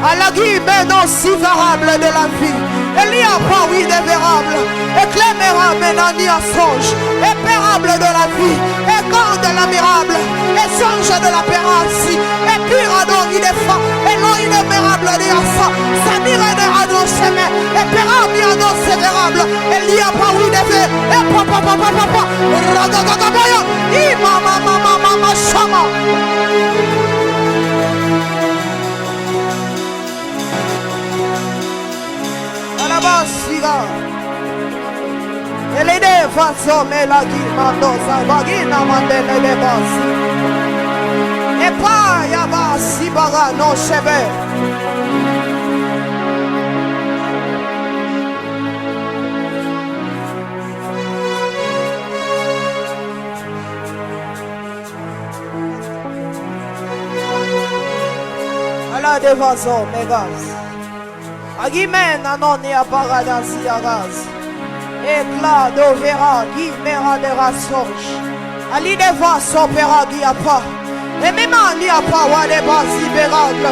à la guillemets non si variable de la vie. Il n'y a pas, oui, des vérables. Éclairera maintenant ni un songe. Épérable de la vie. Écart de l'admirable. Et songe de la pératie. Et pire à nos il est fa. Et non inébérable de Yassa. Samir de Rado Chemin. Épérable à nos sévérables. Il n'y a pas, oui, des vé. Et papa, papa, papa. Radagagabaya. Imama, mama, mama, shama. E le deva some la ghimandosa, vagina mandele de basi. E poi abassi baga non sebe. Alla deva some gas. Agimena non ne a paradasi a gas. Éclat d'overa, guimera de rassoche. Ali de va s'opéra guiapa. Et même il n'y a pas wa de basi béragle.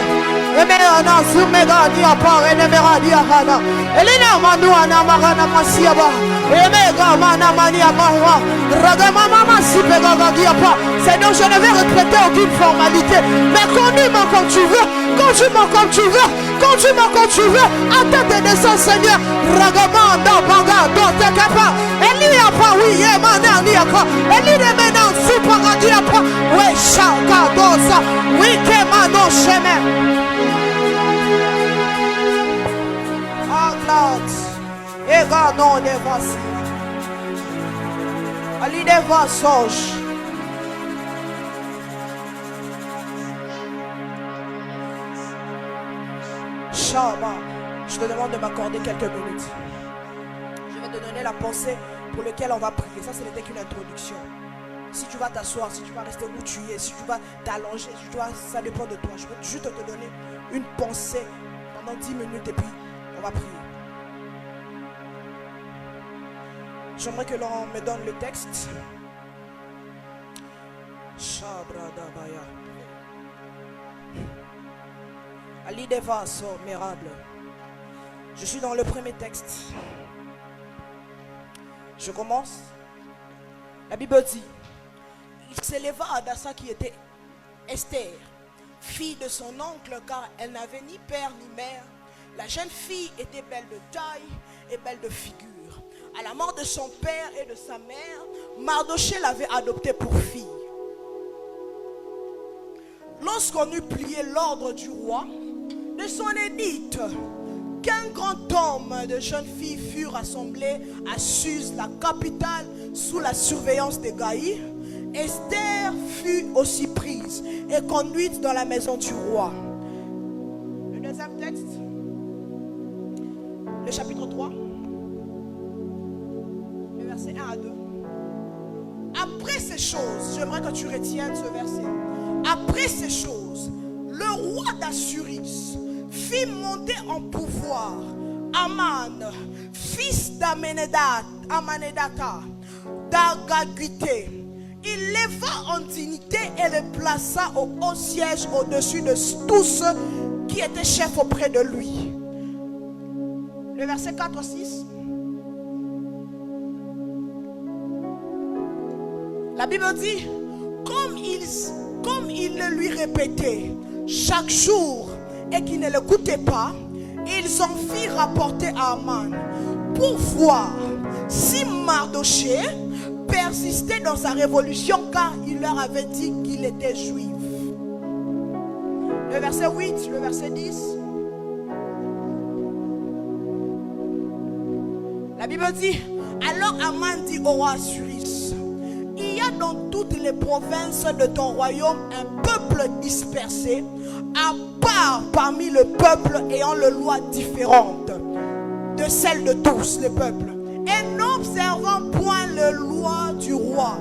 Et même en soumega n'y a pas renemera diahana. Et l'ina manuana marana masiaba. Et mega mana mania mahwa. Ragama mama si pégaga guiapa. C'est donc je ne vais regretter aucune formalité. Mais conduis-moi comme tu veux. Conduis-moi comme tu veux. Conduis-moi comme tu veux. À tête de son Seigneur. Ragamanda baga dote kapa. Elle n'y a pas oui emana n'y a pas. Elle n'y maintenant super n'y a pas. Oui chaka dosa. Oui kemano chemin. Aglat. Ega non de vasi. Ali de vasoche. Je te demande de m'accorder quelques minutes. Je vais te donner la pensée pour laquelle on va prier. Ça, ce n'était qu'une introduction. Si tu vas t'asseoir, si tu vas rester où tu es, si tu vas t'allonger, si tu vas, ça dépend de toi. Je vais juste te donner une pensée pendant 10 minutes et puis on va prier. J'aimerais que l'on me donne le texte. Shabradabaya. Ali Deva so mérable. Je suis dans le premier texte. Je commence. La Bible dit, il s'éleva Hadassa qui était Esther, fille de son oncle, car elle n'avait ni père ni mère. La jeune fille était belle de taille et belle de figure. À la mort de son père et de sa mère, Mardochée l'avait adoptée pour fille. Lorsqu'on eut plié l'ordre du roi, de son édite, qu'un grand homme de jeunes filles furent rassemblés à Suse, la capitale, sous la surveillance de Gaï, Esther fut aussi prise et conduite dans la maison du roi. Le deuxième texte, le chapitre 3, le verset 1 à 2. Après ces choses, j'aimerais que tu retiennes ce verset. Après ces choses, le roi d'Assuris fit monter en pouvoir Aman, fils d'Amenedata, d'Agaguité. Il leva en dignité et le plaça au haut siège au-dessus de tous ceux qui étaient chefs auprès de lui. Le verset 4-6. La Bible dit, comme il le lui répétait chaque jour et qu'il ne l'écoutait pas, ils en firent rapporter à Aman pour voir si Mardochée persistait dans sa révolution, car il leur avait dit qu'il était juif. Le verset 8, le verset 10. La Bible dit, alors Aman dit au roi Assuris, il y a dans toutes les provinces de ton royaume un peuple dispersé, à part parmi le peuple ayant les lois différentes de celles de tous les peuples, et n'observant point les lois du roi.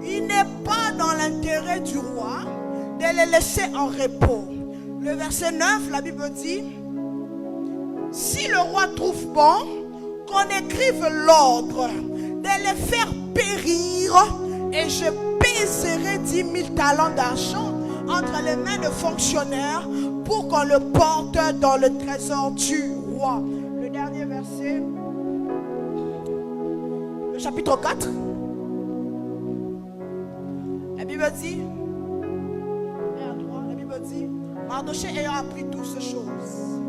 Il n'est pas dans l'intérêt du roi de les laisser en repos. Le verset 9, la Bible dit, si le roi trouve bon qu'on écrive l'ordre de les faire périr, et je pèserai 10 000 talents d'argent entre les mains de fonctionnaires pour qu'on le porte dans le trésor du roi. Le dernier verset, le chapitre 4. La Bible dit, Mardochée ayant appris toutes ces choses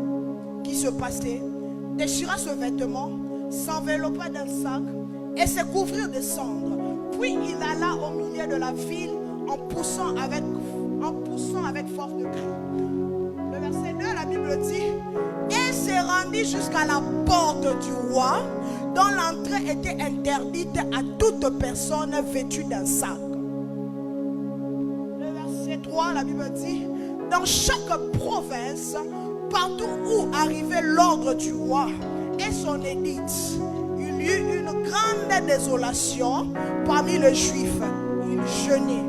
qui se passaient, déchira ce vêtement, s'enveloppa d'un sac et se couvrit de cendres. Puis il alla au milieu de la ville en poussant avec force de cri. Le verset 2, la Bible dit, et se rendit jusqu'à la porte du roi, dont l'entrée était interdite à toute personne vêtue d'un sac. Le verset 3, la Bible dit, dans chaque province, partout où arrivait l'ordre du roi et son édite, il y eut une grande désolation parmi les Juifs. Ils jeûnaient,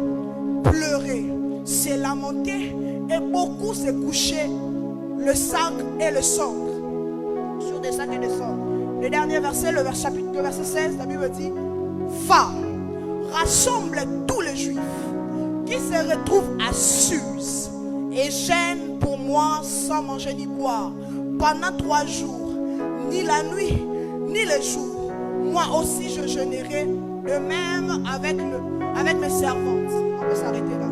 pleuraient, se lamentaient et beaucoup se couchaient le sac et le cendre, sur des sacs et des cendres. Le dernier verset, le verset 16, la Bible dit, va, rassemble tous les Juifs qui se retrouvent à Suse et gêne pour moi sans manger ni boire pendant 3 jours, ni la nuit, ni le jour. Moi aussi je jeûnerai, de même avec mes servantes. On peut s'arrêter là.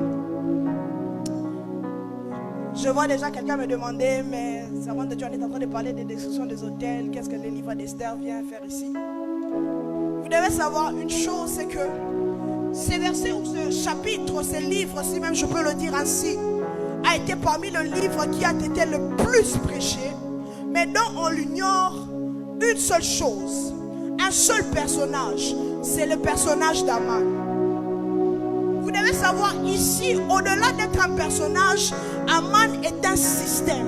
Je vois déjà quelqu'un me demander, mais servante de Dieu, on est en train de parler des destructions des hôtels. Qu'est-ce que le livre d'Esther vient faire ici? Vous devez savoir une chose, c'est que ces versets ou ce chapitre, ce livre, si même je peux le dire ainsi, a été parmi le livre qui a été le plus prêché, mais dont on l'ignore une seule chose, un seul personnage, c'est le personnage d'Aman. Vous devez savoir ici, au-delà d'être un personnage, Aman est un système.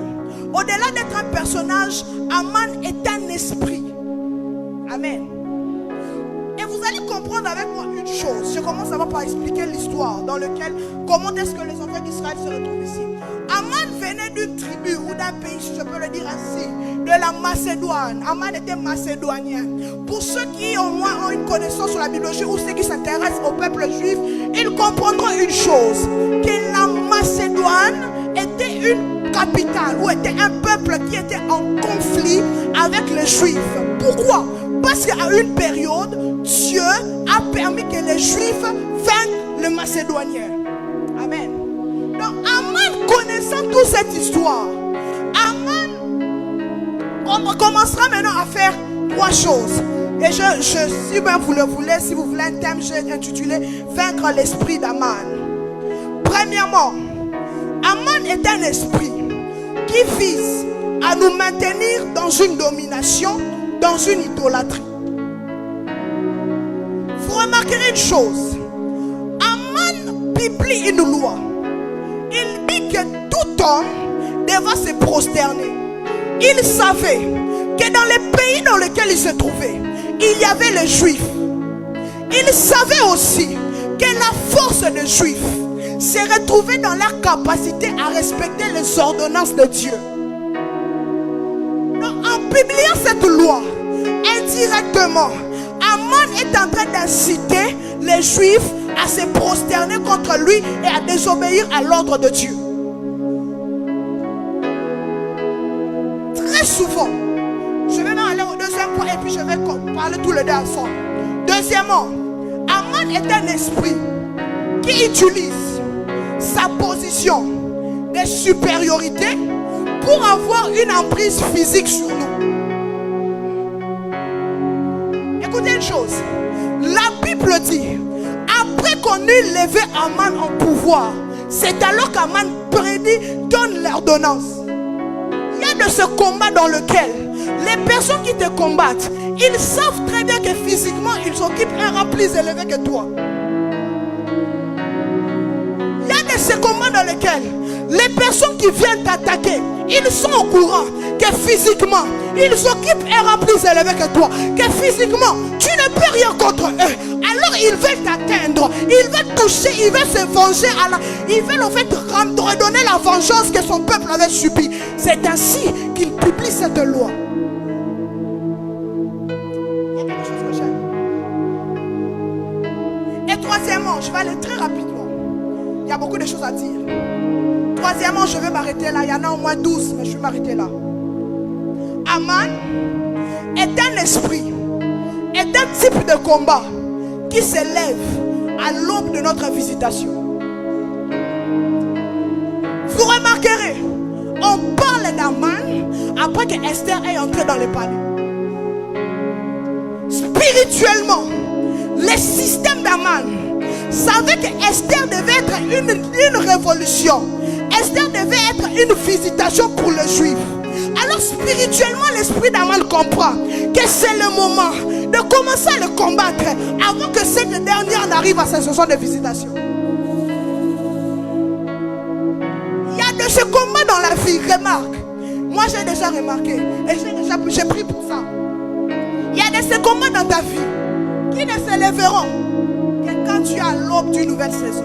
Au-delà d'être un personnage, Aman est un esprit. Amen. Et vous allez comprendre avec moi une chose. Je commence par expliquer l'histoire dans laquelle, comment est-ce que les enfants d'Israël se retrouvent ici. Aman venait d'une tribu ou d'un pays, si je peux le dire ainsi, de la Macédoine. Aman était macédonien. Pour ceux qui au moins ont une connaissance sur la biologie ou ceux qui s'intéressent au peuple juif, ils comprendront une chose, que la Macédoine était une capitale ou était un peuple qui était en conflit avec les Juifs. Pourquoi? Parce qu'à une période, Dieu a permis que les Juifs vaincent les Macédoniens. Amen. Donc Aman, connaissant toute cette histoire, Aman commencera maintenant à faire 3 choses. Et si bien vous le voulez, si vous voulez un thème, j'ai intitulé Vaincre l'esprit d'Aman. Premièrement, Aman est un esprit qui vise à nous maintenir dans une domination, dans une idolâtrie. Vous remarquerez une chose, Aman publie une loi. Il dit que tout homme devait se prosterner. Il savait que dans les pays dans lesquels il se trouvait, il y avait les Juifs. Il savait aussi que la force des Juifs se retrouvait dans leur capacité à respecter les ordonnances de Dieu. Donc, en publiant cette loi, indirectement, Aman est en train d'inciter les Juifs à se prosterner contre lui et à désobéir à l'ordre de Dieu. Très souvent, je vais maintenant aller au deuxième point et puis je vais parler tous les deux ensemble. Deuxièmement, Aman est un esprit qui utilise sa position de supériorité pour avoir une emprise physique sur nous. Écoutez une chose, la Bible dit, après qu'on eut levé Aman en pouvoir, c'est alors qu'Aman prédit, donne l'ordonnance. Il y a de ce combat dans lequel les personnes qui te combattent, ils savent très bien que physiquement ils occupent un rang plus élevé que toi. Il y a de ce combat dans lequel les personnes qui viennent t'attaquer, ils sont au courant que physiquement ils occupent un rang plus élevé que toi, que physiquement tu ne peux rien contre eux. Alors ils veulent t'atteindre, ils veulent toucher, ils veulent se venger, ils veulent en fait redonner la vengeance que son peuple avait subie. C'est ainsi qu'ils publient cette loi. Il y a quelque chose que j'aime. Et troisièmement, je vais aller très rapidement. Il y a beaucoup de choses à dire. Troisièmement, je vais m'arrêter là. Il y en a au moins 12, mais je vais m'arrêter là. Aman est un esprit, est un type de combat qui s'élève à l'aube de notre visitation. Vous remarquerez, on parle d'Aman après que Esther est entrée dans le palais. Spirituellement, le système d'Aman savait que Esther devait être une révolution. Esther devait être une visitation pour le juif. Alors spirituellement, l'esprit d'Aman comprend que c'est le moment de commencer à le combattre avant que cette dernière n'arrive à sa saison de visitation. Il y a de ce combat dans la vie, remarque. Moi j'ai déjà remarqué et j'ai pris pour ça. Il y a de ces combats dans ta vie qui ne s'élèveront que quand tu es à l'aube d'une nouvelle saison.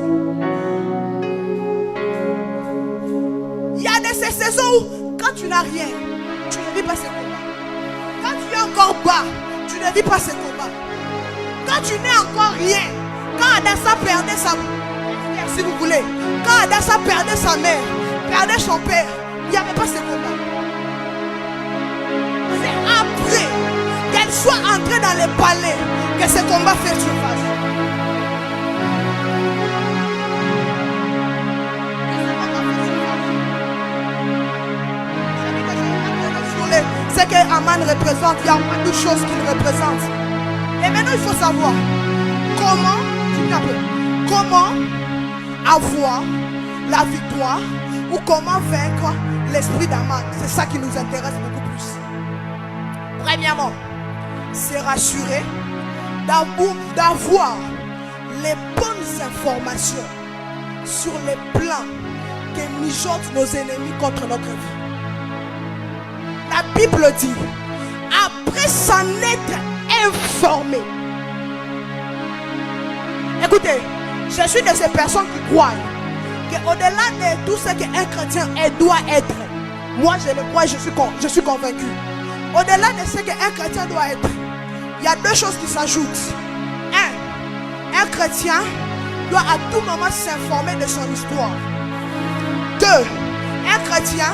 Il y a de ces saisons où quand tu n'as rien, tu ne vis pas ces combats. Quand tu es encore bas, tu ne vis pas ces combats. Quand tu n'es encore rien, quand Adassa perdait sa mère, si vous voulez, quand Adassa perdait sa mère, perdait son père, il n'y avait pas ces combats. C'est après qu'elle soit entrée dans le palais que ce combat fait surface. Ce que Aman représente, il y a beaucoup de choses qu'il représente. Et maintenant il faut savoir comment avoir la victoire ou comment vaincre l'esprit d'Aman. C'est ça qui nous intéresse beaucoup plus. Premièrement, c'est rassurer d'avoir les bonnes informations sur les plans que mijotent nos ennemis contre notre vie. La Bible dit, après s'en être informé. Écoutez, je suis de ces personnes qui croient qu'au-delà de tout ce qu'un chrétien doit être, moi je le crois, je suis convaincu. Au-delà de ce qu'un chrétien doit être, il y a deux choses qui s'ajoutent. Un chrétien doit à tout moment s'informer de son histoire. Deux, un chrétien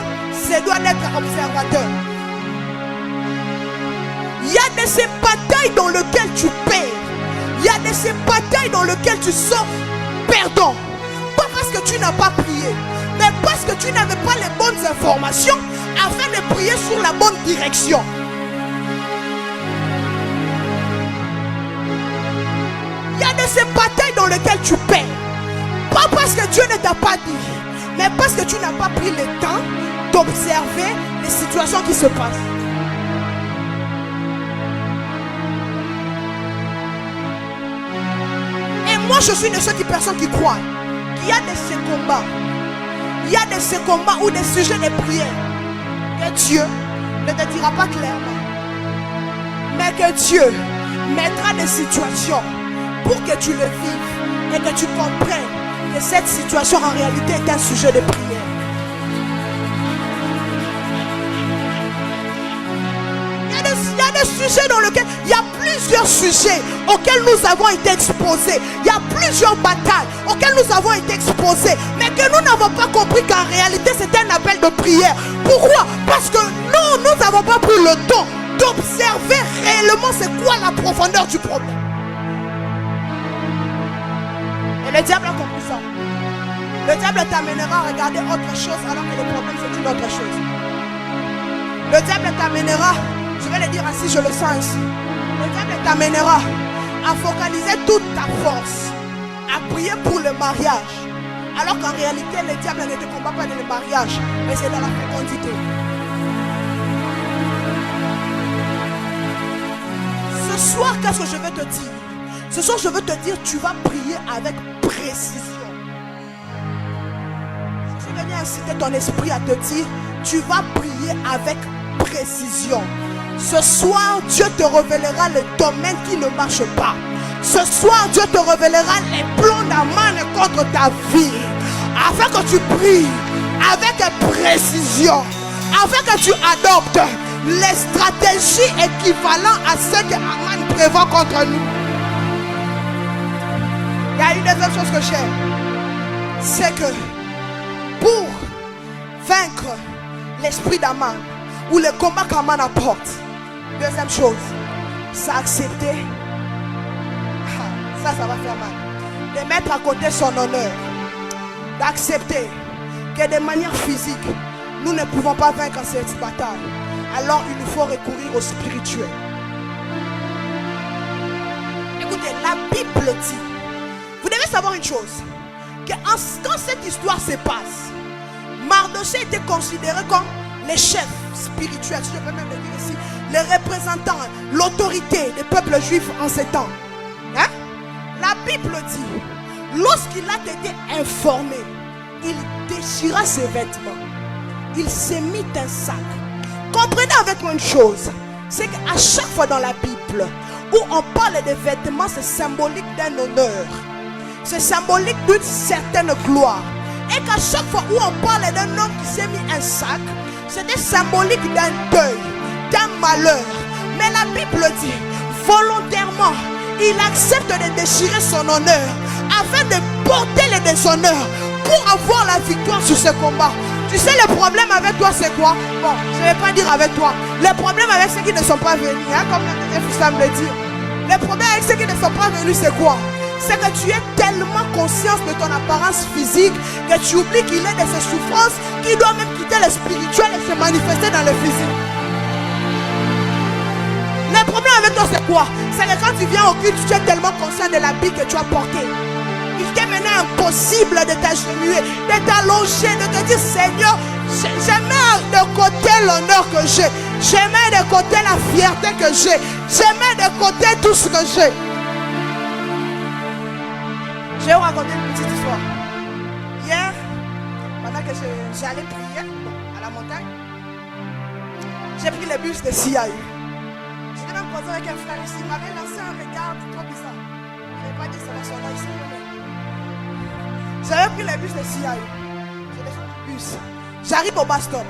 doit être observateur. Il y a de ces batailles dans lesquelles tu perds. Il y a de ces batailles dans lesquelles tu sors perdant. Pas parce que tu n'as pas prié, mais parce que tu n'avais pas les bonnes informations afin de prier sur la bonne direction. Il y a de ces batailles dans lesquelles tu perds. Pas parce que Dieu ne t'a pas dit, mais parce que tu n'as pas pris le temps d'observer les situations qui se passent. Et moi je suis de ces personnes qui croient qu'il y a de ces combats. Il y a de ces combats ou des sujets de prière que Dieu ne te dira pas clairement, mais que Dieu mettra des situations pour que tu le vives et que tu comprennes que cette situation en réalité est un sujet de prière. Il y a des sujets dans lesquels il y a plusieurs sujets auxquels nous avons été exposés. Il y a plusieurs batailles auxquelles nous avons été exposés, mais que nous n'avons pas compris qu'en réalité c'était un appel de prière. Pourquoi? Parce que nous n'avons pas pris le temps d'observer réellement c'est quoi la profondeur du problème. Et le diable a compris ça. Le diable t'amènera à regarder autre chose alors que le problème c'est une autre chose. Le diable t'amènera, je vais le dire ainsi, je le sens ainsi. Le diable t'amènera à focaliser toute ta force, à prier pour le mariage. Alors qu'en réalité, le diable ne te combat pas dans le mariage, mais c'est dans la fécondité. Ce soir, qu'est-ce que je vais te dire? Ce soir, je veux te dire, tu vas prier avec précision. Je vais venir inciter ton esprit à te dire, tu vas prier avec précision. Ce soir, Dieu te révélera les domaines qui ne marchent pas. Ce soir, Dieu te révélera les plans d'Aman contre ta vie. Afin que tu pries avec précision. Afin que tu adoptes les stratégies équivalentes à ce que Aman prévoit contre nous. Il y a une deuxième chose que j'aime. C'est que pour l'esprit d'Aman ou le combat qu'Aman apporte. Deuxième chose, c'est accepter. Ça va faire mal. De mettre à côté son honneur. D'accepter que de manière physique, nous ne pouvons pas vaincre cette bataille. Alors il nous faut recourir au spirituel. Écoutez, la Bible dit, vous devez savoir une chose, que quand cette histoire se passe, Mardochée était considéré comme les chefs spirituels, si je peux même le dire ici, les représentants, l'autorité des peuples juifs en ces temps. Hein? La Bible dit, lorsqu'il a été informé, il déchira ses vêtements, il s'est mis un sac. Comprenez avec moi une chose, c'est qu'à chaque fois dans la Bible où on parle de vêtements, c'est symbolique d'un honneur, c'est symbolique d'une certaine gloire. Et qu'à chaque fois où on parle d'un homme qui s'est mis un sac, c'était symbolique d'un deuil, d'un malheur. Mais la Bible dit, volontairement, il accepte de déchirer son honneur afin de porter le déshonneur pour avoir la victoire sur ce combat. Tu sais, le problème avec toi, c'est quoi? Bon, je ne vais pas dire avec toi. Le problème avec ceux qui ne sont pas venus, hein, comme le deuxième fils me le dit. Le problème avec ceux qui ne sont pas venus, c'est quoi? C'est que tu es tellement conscient de ton apparence physique que tu oublies qu'il est de ces souffrances qui doivent même quitter le spirituel et se manifester dans le physique. Le problème avec toi, c'est quoi? C'est que quand tu viens au culte, tu es tellement conscient de l'habit que tu as porté. Il t'est maintenant impossible de t'agenouiller, de t'allonger, de te dire, Seigneur, je mets de côté l'honneur que j'ai. Je mets de côté la fierté que j'ai. Je mets de côté tout ce que j'ai. Je vais vous raconter une petite histoire. Hier, pendant que j'allais prier à la montagne, j'ai pris le bus de CIA. J'étais même posé avec un frère ici. Il m'avait lancé un regard trop bizarre. Je n'avais pas dit ça dans son œil. J'avais pris le bus de CIA. J'ai descendu du bus. J'arrive au bus-stop.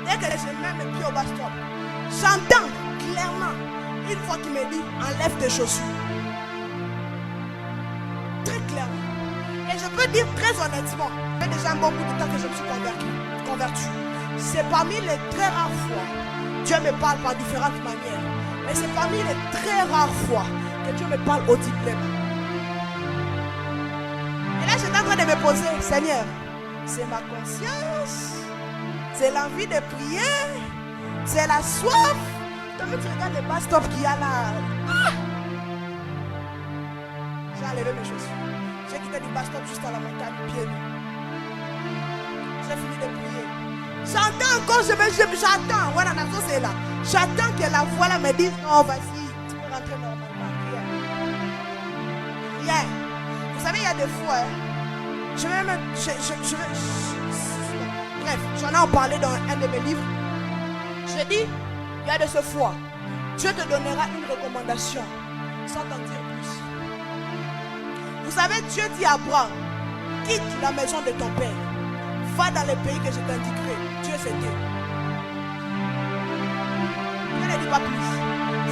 Dès que je mets mes pieds au bus-stop, j'entends clairement une voix qui me dit, enlève tes chaussures. Très clairement. Et je peux dire très honnêtement, ça fait déjà un bon bout de temps que je me suis converti. C'est parmi les très rares fois, Dieu me parle par différentes manières, mais c'est parmi les très rares fois que Dieu me parle audiblement. Et là j'étais en train de me poser, Seigneur, c'est ma conscience, c'est l'envie de prier, c'est la soif. Tu regardes le bus-stop qu'il y a là. Ah! J'ai enlevé mes chaussures. J'ai quitté du bus-stop juste à la montagne, pied nu. J'ai fini de prier. J'entends encore, j'attends. Voilà, c'est là. J'attends que la voix là me dise, non, vas-y, tu peux rentrer normalement. Rien. Vous savez, il y a des fois, bref, j'en ai parlé dans un de mes livres. Je dis, il y a de ce fois, Dieu te donnera une recommandation sans t'en dire plus. Vous savez, Dieu dit à Abraham, quitte la maison de ton père, va dans le pays que je t'indiquerai. Dieu s'est dit. Dieu ne dit pas plus.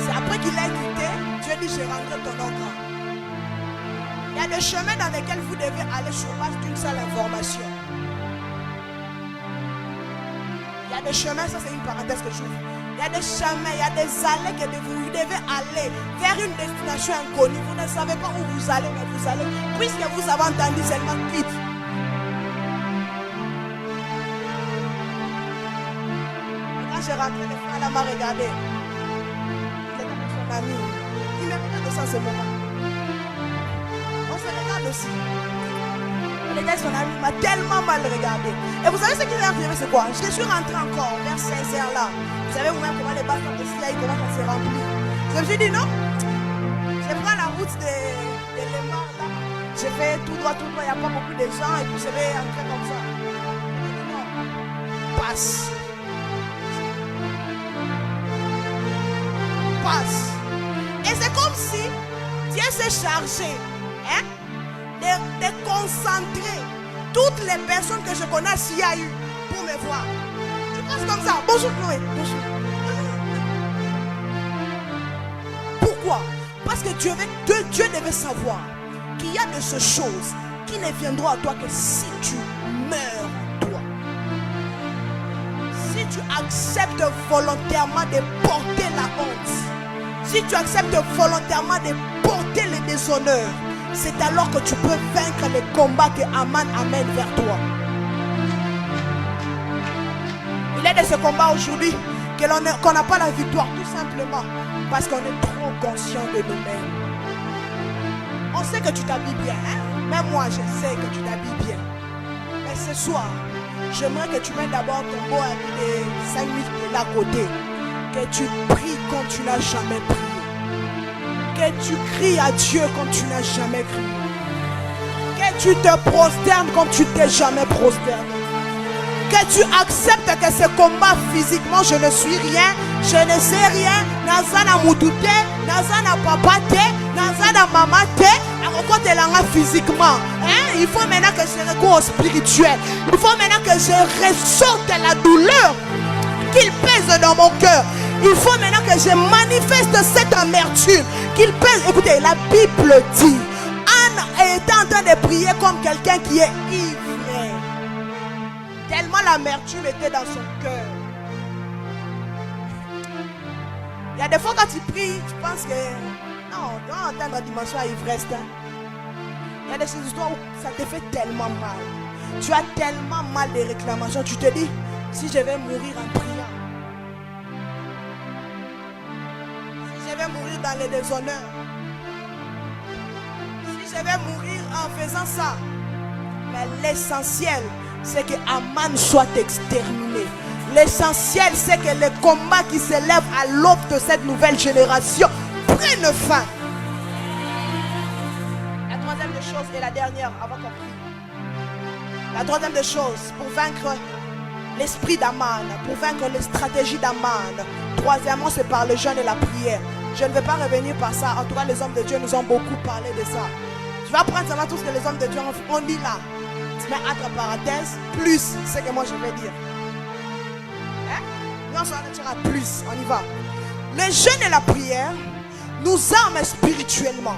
C'est après qu'il a quitté, Dieu dit, je rendrai ton nom grand. Il y a des chemins dans lesquels vous devez aller sur base d'une seule information. Il y a des chemins, ça c'est une parenthèse que j'ouvre. Il y a des chemins, il y a des allées que vous devez aller vers une destination inconnue. Vous ne savez pas où vous allez, mais vous allez. Puisque vous avez entendu seulement quitte. Quand j'ai rentré, le frère là m'a regardé. Il était avec son ami. Il me regarde ça ce moment. On se regarde aussi. Le gars, son ami m'a tellement mal regardé. Et vous savez ce qui est arrivé, c'est quoi? Je suis rentré encore vers 16h là. Vous savez vous-même comment les bâtiments de CIA commencent à se remplir. Je me suis dit non. Je prends la route de Léman là. Je fais tout droit, il n'y a pas beaucoup de gens et puis je vais entrer comme ça. Non. Passe. Passe. Et c'est comme si Dieu s'est chargé. Hein? De concentrer toutes les personnes que je connais à CIA pour me voir. Tu passes comme ça. Bonjour Chloé. Bonjour. Pourquoi? Parce que Dieu devait savoir qu'il y a de ces choses qui ne viendront à toi que si tu meurs toi. tu acceptes volontairement de porter la honte, si tu acceptes volontairement de porter le déshonneur, c'est alors que tu peux vaincre les combats que Aman amène vers toi. Il est de ce combat aujourd'hui qu'on n'a pas la victoire, tout simplement parce qu'on est trop conscient de nous-mêmes. On sait que tu t'habilles bien, hein? Même moi je sais que tu t'habilles bien. Mais ce soir, j'aimerais que tu mettes d'abord ton beau habit de 5 minutes de l'à côté. Que tu pries comme tu n'as jamais prié. Que tu cries à Dieu comme tu n'as jamais crié. Que tu te prosternes comme tu t'es jamais prosterné. Que tu acceptes que ce combat physiquement, je ne suis rien, je ne sais rien. Nazana Moutouté, Nazana Papate, Nazana Mamate, physiquement. Hein? Il faut maintenant que je recours au spirituel. Il faut maintenant que je ressorte la douleur qu'il pèse dans mon cœur. Il faut maintenant que je manifeste cette amertume qu'il pèse. Écoutez, la Bible dit, Anne était en train de prier comme quelqu'un qui est ivre. Tellement l'amertume était dans son cœur. Il y a des fois quand tu pries, tu penses que non, tu dois entendre la dimension à ivresse. Il y a des histoires où ça te fait tellement mal. Tu as tellement mal de réclamations. Tu te dis, si je vais mourir en priant, si je vais mourir dans les déshonneurs, si je vais mourir en faisant ça. Mais l'essentiel, c'est que Aman soit exterminé. L'essentiel, c'est que les combats qui s'élèvent à l'aube de cette nouvelle génération prennent fin. La troisième des choses et la dernière avant qu'on prie. La troisième des choses, pour vaincre l'esprit d'Aman, pour vaincre les stratégies d'Aman. Troisièmement, c'est par le jeûne et la prière. Je ne vais pas revenir par ça. En tout cas, les hommes de Dieu nous ont beaucoup parlé de ça. Je vais apprendre seulement tout ce que les hommes de Dieu ont dit là. Mais entre parenthèses, plus ce que moi je vais dire. Hein? Nous on s'en retirera plus, on y va. Le jeûne et la prière nous arment spirituellement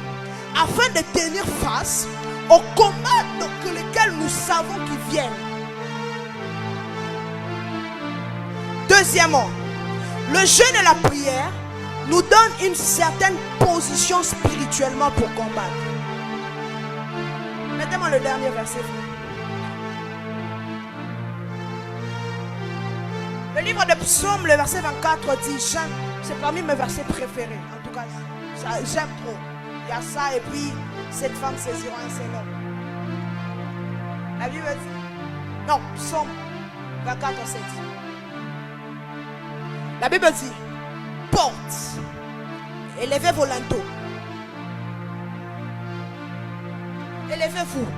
afin de tenir face aux combats que lesquels nous savons qu'ils viennent. Deuxièmement, le jeûne et la prière nous donnent une certaine position spirituellement pour combattre. Mettez-moi le dernier verset. Le livre de Psaume, le verset 24 dit, c'est parmi mes versets préférés. En tout cas, j'aime trop. Il y a ça et puis cette femme saisira un seul homme. La Bible dit, non, Psaume 24, 7. La Bible dit, porte, élevez vos linteaux. Élevez-vous,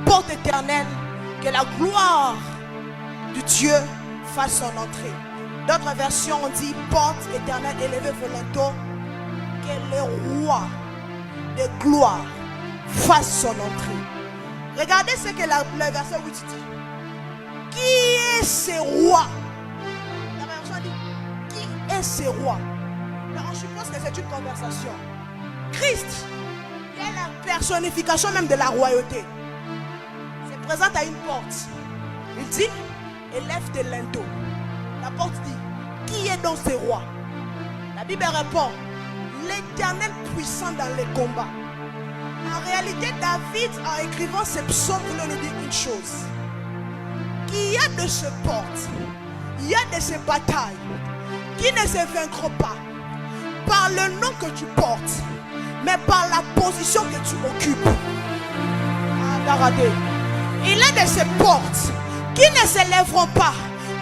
porte éternelle, que la gloire du Dieu fasse son entrée. D'autres versions ont dit, porte éternelle, élevez vos linteaux, que le roi de gloire fasse son entrée. Regardez ce que le verset 8 dit. Qui est ce roi? La version dit, qui est ce roi? Alors je suppose que c'est une conversation. Christ est la personnification même de la royauté. C'est présent à une porte. Il dit, élève tes linteaux. La porte dit, qui est donc ce roi? La Bible répond, l'Éternel puissant dans les combats. En réalité, David, en écrivant ce psaume, voulait nous dire une chose. Qu'il y a de ce porte, il y a de ces batailles qui ne se vaincront pas par le nom que tu portes, mais par la position que tu occupes. Il y a de ces portes qui ne s'élèveront pas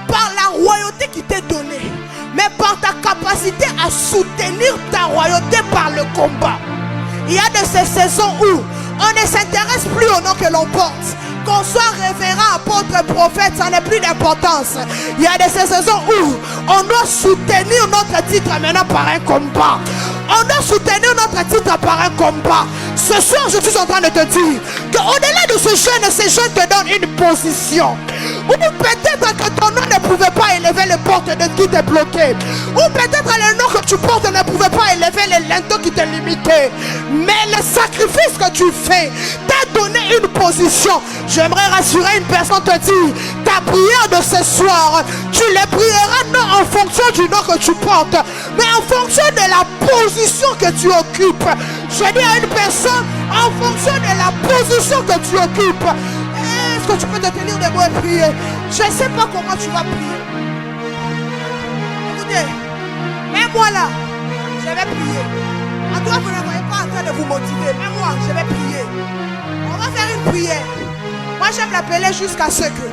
par la royauté qui t'est donnée, mais par ta capacité à soutenir ta royauté par le combat. Il y a de ces saisons où on ne s'intéresse plus au nom que l'on porte. Qu'on soit révérend, apôtre, prophète, ça n'a plus d'importance. Il y a de ces saisons où on doit soutenir notre titre maintenant par un combat. On doit soutenir tenir notre titre par un combat. Ce soir, je suis en train de te dire qu'au-delà de ce jeûne te donne une position. Ou peut-être que ton nom ne pouvait pas élever les portes de qui t'est bloqué. Ou peut-être le nom que tu portes ne pouvait pas élever les linteaux qui te limitaient. Mais le sacrifice que tu fais t'a donné une position. J'aimerais rassurer une personne, te dire, ta prière de ce soir, tu les prieras non en fonction du nom que tu portes, mais en fonction de la position que tu occupes. Je dis à une personne, en fonction de la position que tu occupes. Est-ce que tu peux te tenir debout et prier? Je ne sais pas comment tu vas prier. Écoutez, même moi là, je vais prier. En toi, vous ne voyez pas en train de vous motiver. Même moi, je vais prier. On va faire une prière. Moi, j'aime l'appeler jusqu'à ce que.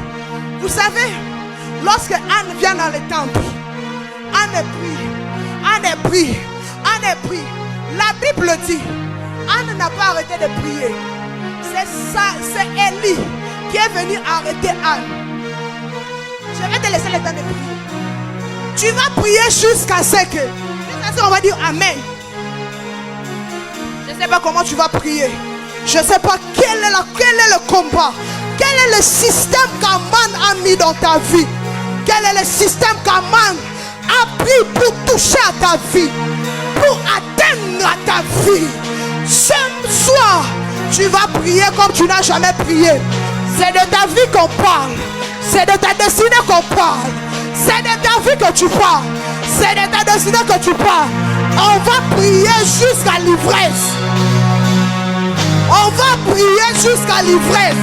Vous savez, lorsque Anne vient dans le temple, Anne prie. La Bible dit, Anne n'a pas arrêté de prier. C'est Élie qui est venu arrêter Anne. Je vais te laisser le temps de prier. Tu vas prier jusqu'à ce que. On va dire Amen. Je ne sais pas comment tu vas prier. Je ne sais pas quel est le combat. Quel est le système qu'Aman a mis dans ta vie? Quel est le système qu'Aman a pris pour toucher à ta vie? Pour atteindre ta vie? Ce soir, tu vas prier comme tu n'as jamais prié. C'est de ta vie qu'on parle. C'est de ta destinée qu'on parle. C'est de ta vie que tu parles. C'est de ta destinée que tu parles. On va prier jusqu'à l'ivresse. On va prier jusqu'à l'ivresse.